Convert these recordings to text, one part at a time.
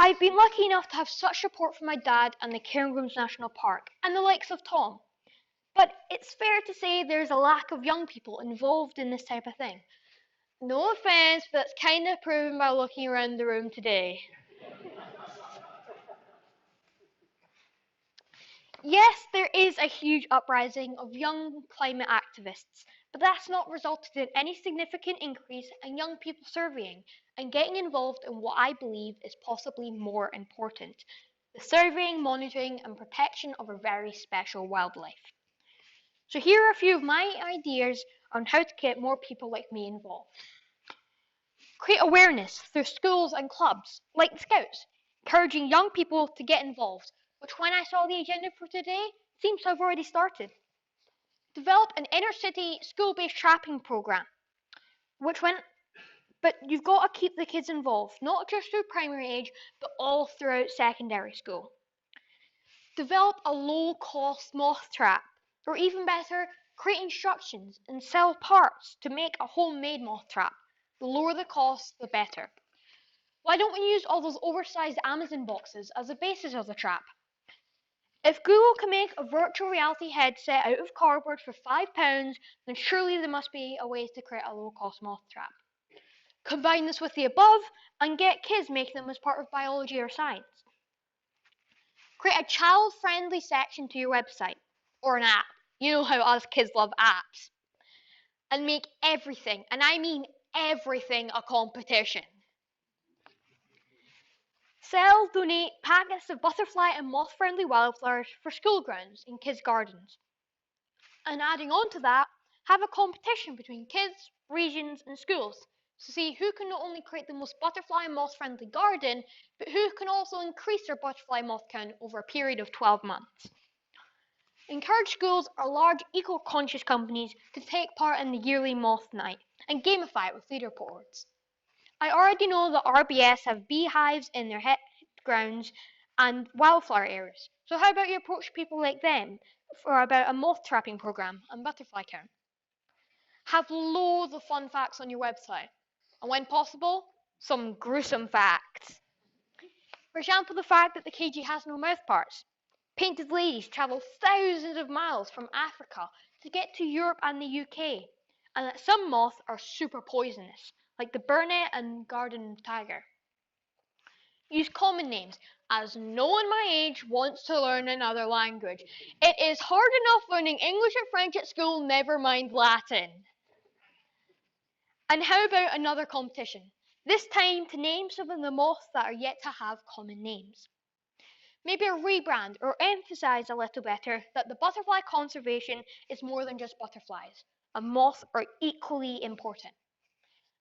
I've been lucky enough to have such support from my dad and the Cairngorms National Park, and the likes of Tom. But it's fair to say there's a lack of young people involved in this type of thing. No offence, but that's kind of proven by looking around the room today. Yes, there is a huge uprising of young climate activists, but that's not resulted in any significant increase in young people surveying and getting involved in what I believe is possibly more important: the surveying, monitoring, and protection of a very special wildlife. So here are a few of my ideas on how to get more people like me involved. Create awareness through schools and clubs, like the Scouts, encouraging young people to get involved, which when I saw the agenda for today, seems to have already started. Develop an inner city school-based trapping program, but you've got to keep the kids involved, not just through primary age, but all throughout secondary school. Develop a low-cost moth trap, or even better, create instructions and sell parts to make a homemade moth trap. The lower the cost, the better. Why don't we use all those oversized Amazon boxes as the basis of the trap? If Google can make a virtual reality headset out of cardboard for £5, then surely there must be a way to create a low-cost moth trap. Combine this with the above and get kids making them as part of biology or science. Create a child-friendly section to your website, or an app. You know how us kids love apps. And make everything, and I mean everything, a competition. Sell, donate packets of butterfly and moth-friendly wildflowers for school grounds and kids' gardens. And adding on to that, have a competition between kids, regions, and schools to see who can not only create the most butterfly and moth-friendly garden, but who can also increase their butterfly moth count over a period of 12 months. Encourage schools or large eco-conscious companies to take part in the yearly moth night and gamify it with leaderboards. I already know that RBS have beehives in their grounds and wildflower areas, so how about you approach people like them for about a moth trapping program and butterfly count? Have loads of fun facts on your website, and when possible, some gruesome facts. For example, the fact that the KG has no mouthparts. Painted ladies travel thousands of miles from Africa to get to Europe and the UK, and that some moths are super poisonous, like the burnet and garden tiger. Use common names, as no one my age wants to learn another language. It is hard enough learning English and French at school, never mind Latin. And how about another competition? This time to name some of the moths that are yet to have common names. Maybe a rebrand or emphasize a little better that the butterfly conservation is more than just butterflies, and moths are equally important.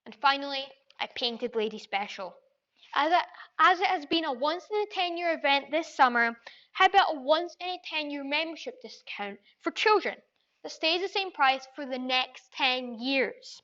And finally, a painted lady special. As it has been a once-in-a-10-year event this summer, how about a once-in-a-10-year membership discount for children that stays the same price for the next 10 years?